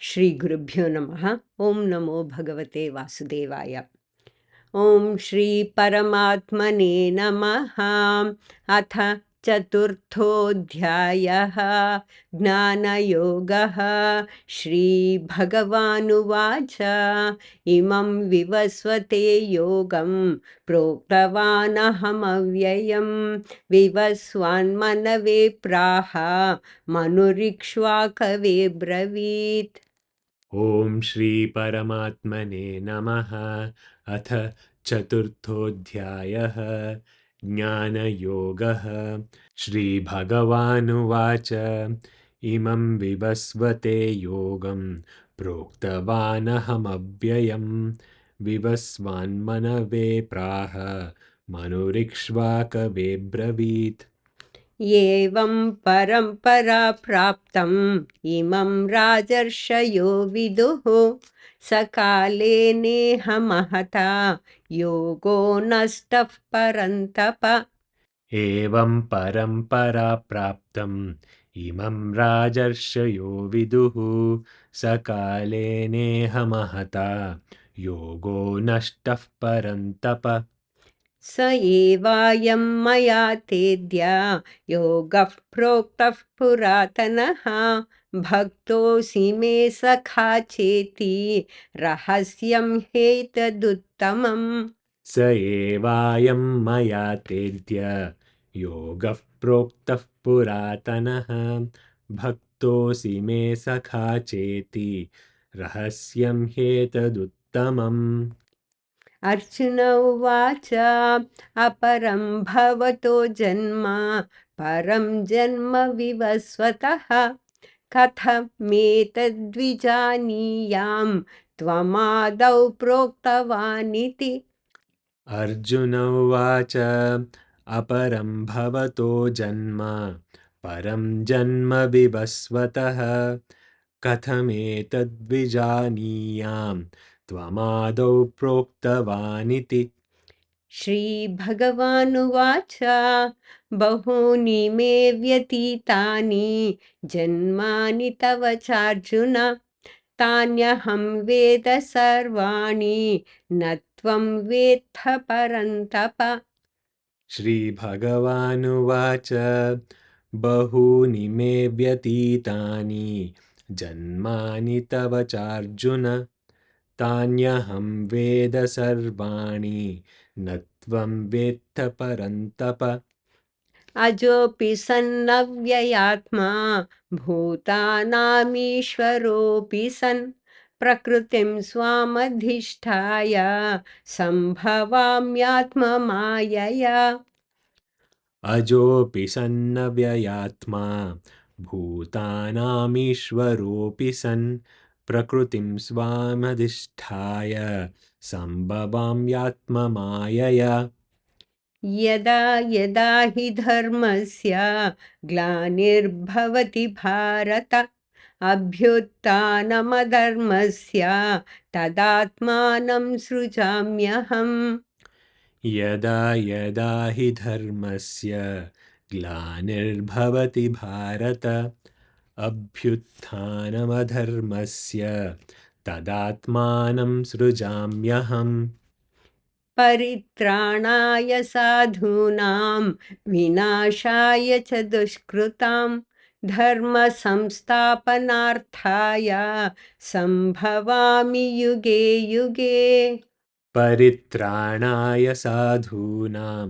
श्री गुरुभ्यो नमः। ओम नमो भगवते वासुदेवाय। ओम श्री परमात्मने नमः। अथ चतुर्थोऽध्यायः ज्ञानयोगः। श्रीभगवानुवाच इमं विवस्वते योगं प्रोक्तवानहमव्ययं विवस्वान्मनवे प्राह मनुरिक्ष्वाकवे ब्रवीत्। ॐ श्री परमात्मने नमः। अथ चतुर्थोऽध्यायः ज्ञानयोगः। श्रीभगवानुवाच इमं विवस्वते योगं प्रोक्तवानहमव्ययं विवस्वान्मनवे प्राह मनुरिक्ष्वाकवे ब्रवीत्। एवं परम्परा प्राप्तम् इमं राजर्षयो विदुः सकाले नेह महता योगो नष्टः परन्तप। एवं परम्परा प्राप्तम् इमं राजर्षयो विदुः सकाले नेह महता योगो नष्टः परन्तप। स एवायं मया तेद्य योगः प्रोक्तः पुरातनः भक्तोऽसि मे सखा चेति रहस्यं ह्येतदुत्तमम्। स एवायं मया तेद्य योगः प्रोक्तः पुरातनः भक्तोऽसि मे सखा चेति रहस्यं ह्येतदुत्तमम्। अर्जुन उवाच अपरं भवतो जन्म परं जन्म विवस्वतः कथमेतद्विजानीयां त्वमादौ प्रोक्तवानिति। अर्जुन उवाच अपरं भवतो जन्म परं जन्म विवस्वतः कथमेतद्विजानीयां त्वमादौ प्रोक्तवानिति। श्रीभगवानुवाच बहूनि मे व्यतीतानि जन्मानि तव चार्जुन तान्यहं वेद सर्वाणि न त्वं वेत्थ परन्तप। श्रीभगवानुवाच बहूनि मे व्यतीतानि जन्मानि तव चार्जुन तान्यहं वेद सर्वाणि न त्वं वेत्थ परन्तप। अजोऽपि सन्नव्ययात्मा भूतानामीश्वरोऽपि सन् प्रकृतिं स्वामधिष्ठाय सम्भवाम्यात्ममायया। अजोऽपि सन्नव्ययात्मा भूतानामीश्वरोऽपि सन् प्रकृतिं स्वामधिष्ठाय सम्भवाम्यात्ममायया। यदा यदा हि धर्मस्य ग्लानिर्भवति भारत अभ्युत्थानमधर्मस्य तदात्मानं सृजाम्यहम्। यदा यदा हि धर्मस्य ग्लानिर्भवति भारत अभ्युत्थानमधर्मस्य तदात्मानं सृजाम्यहम्। परित्राणाय साधूनां विनाशाय च दुष्कृतां धर्मसंस्थापनार्थाय सम्भवामि युगे युगे। परित्राणाय साधूनां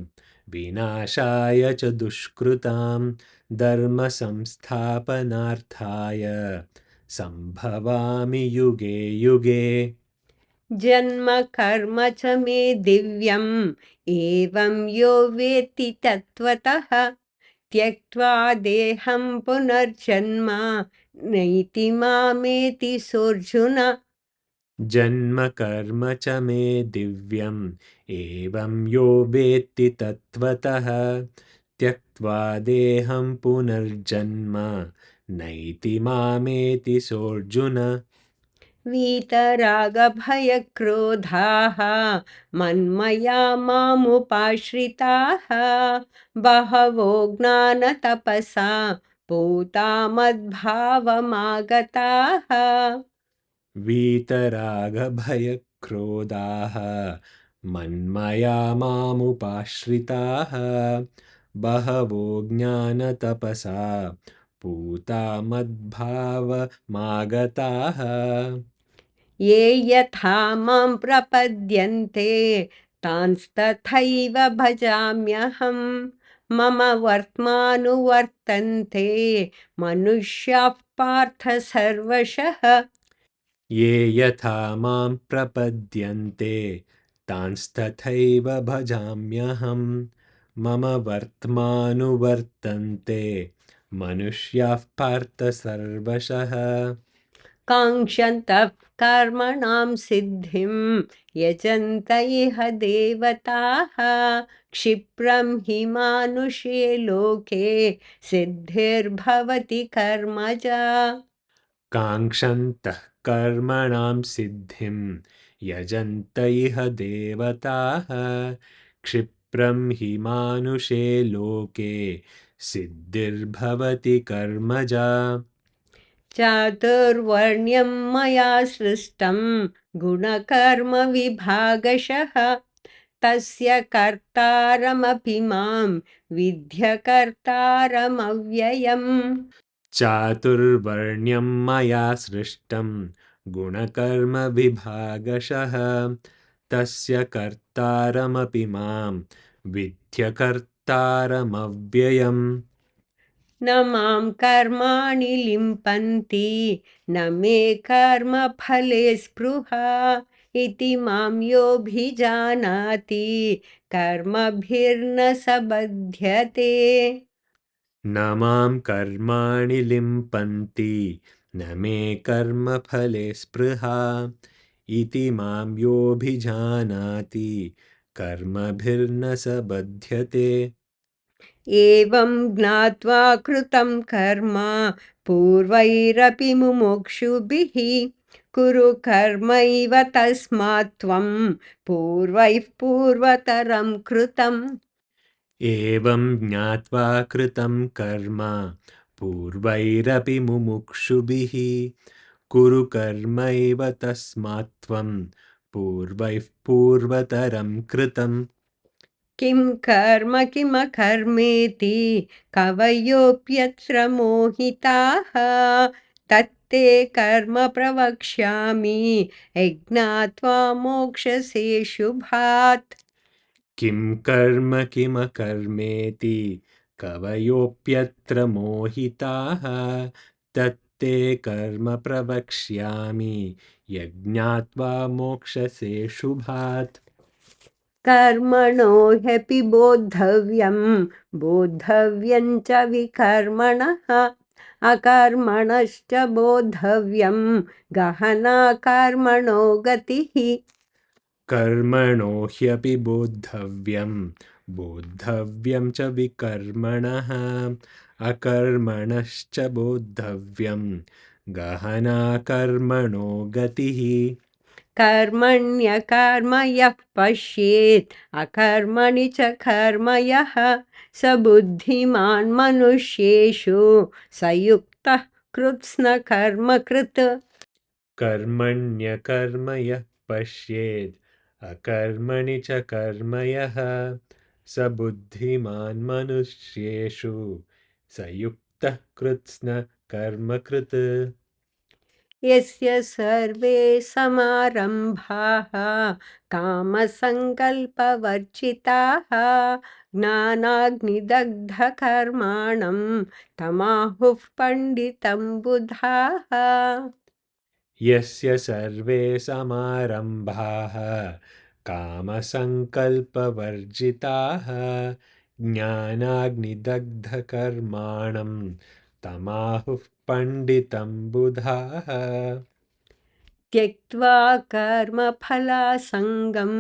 विनाशाय च दुष्कृतां धर्मसंस्थापनार्थाय सम्भवामि युगे युगे। जन्म कर्म च मे दिव्यम् एवं यो वेत्ति तत्त्वतः त्यक्त्वा देहं पुनर्जन्म नैति मामेति सोऽर्जुन। जन्म कर्म च मे दिव्यम् एवं यो वेत्ति तत्त्वतः त्यक्त्वा देहं पुनर्जन्म नैति मामेति सोऽर्जुन। वीतरागभयक्रोधाः मन्मया मामुपाश्रिताः बहवो ज्ञानतपसा पूता मद्भावमागताः। वीतरागभयक्रोधाः मन्मया मामुपाश्रिताः बहवो ज्ञानतपसा पूता मद्भावमागताः ये यथा मां प्रपद्यन्ते तांस्तथैव भजाम्यहम् मम वर्त्मानुवर्तन्ते मनुष्याः पार्थ सर्वशः ये यथा मां प्रपद्यन्ते तांस्तथैव भजाम्यहम् मम वर्त्मानुवर्तन्ते मनुष्याः पार्थ सर्वशः काङ्क्षन्तः कर्मणां सिद्धिं यजन्त इह देवताः क्षिप्रं हि मानुषे लोके सिद्धिर्भवति कर्मजा काङ्क्षन्तः कर्मणां सिद्धिं यजन्त इह देवताः क्षिप्रं हि मानुषे लोके सिद्धिर्भवति कर्मजा चातुर्वर्ण्यं मया सृष्टं गुणकर्मविभागशः तस्य कर्तारमपि मां विद्यकर्तारमव्ययम् चातुर्वर्ण्यं मया सृष्टं गुणकर्मविभागशः तस्य कर्तारमपि मां विद्यकर्तारमव्ययम् न मां कर्माणि लिम्पन्ति न मे कर्मफले स्पृहा इति मां योऽभिजानाति कर्मभिर्न स बध्यते न मां कर्माणि लिम्पन्ति न मे कर्मफले स्पृहा इति मां योऽभिजानाति कर्मभिर्न स बध्यते एवं ज्ञात्वा कृतं कर्म पूर्वैरपि मुमुक्षुभिः कुरु कर्मैव तस्मात् त्वं पूर्वैः पूर्वतरं कृतम् एवं ज्ञात्वा कृतं कर्म पूर्वैरपि मुमुक्षुभिः कुरु कर्मैव तस्मात् त्वं पूर्वैः पूर्वतरं कृतम् किं कर्म किमकर्मेति कवयोऽप्यत्र मोहिताः तत्ते कर्म प्रवक्ष्यामि यज्ञात्वा मोक्षसे शुभात् किं कर्म किमकर्मेति कवयोऽप्यत्र मोहिताः तत्ते कर्म प्रवक्ष्यामि यज्ञात्वा मोक्षसे शुभात् कर्मणो ह्यपि बोद्धव्यं च विकर्मणः अकर्मणश्च बोद्धव्यं गहना कर्मणो गतिः कर्मणो ह्यपि बोद्धव्यं च विकर्मणः अकर्मणश्च बोद्धव्यं गहना कर्मणो गतिः कर्मण्यकर्म यः पश्येत् अकर्मणि च कर्म यः स बुद्धिमान् मनुष्येषु स युक्तः कृत्स्नकर्मकृत् कर्मण्यकर्म यः पश्येद् अकर्मणि च कर्म यः स बुद्धिमान् मनुष्येषु स युक्तः कृत्स्न कर्मकृत् यस्य सर्वे समारम्भाः कामसङ्कल्पवर्जिताः ज्ञानाग्निदग्धकर्माणं तमाहुः पण्डितं बुधाः यस्य सर्वे समारम्भाः कामसङ्कल्पवर्जिताः ज्ञानाग्निदग्धकर्माणं तमाहुः पण्डितं बुधाः त्यक्त्वा कर्मफलासङ्गं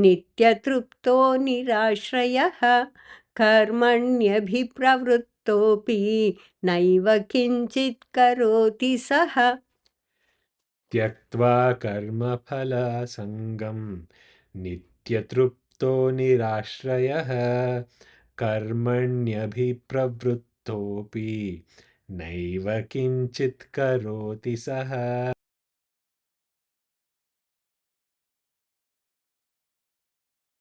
नित्यतृप्तो निराश्रयः कर्मण्यभिप्रवृत्तोऽपि नैव किञ्चित् करोति सः त्यक्त्वा कर्मफलासङ्गं नित्यतृप्तो निराश्रयः कर्मण्यभिप्रवृत्तोऽपि नैव किञ्चित् करोति सः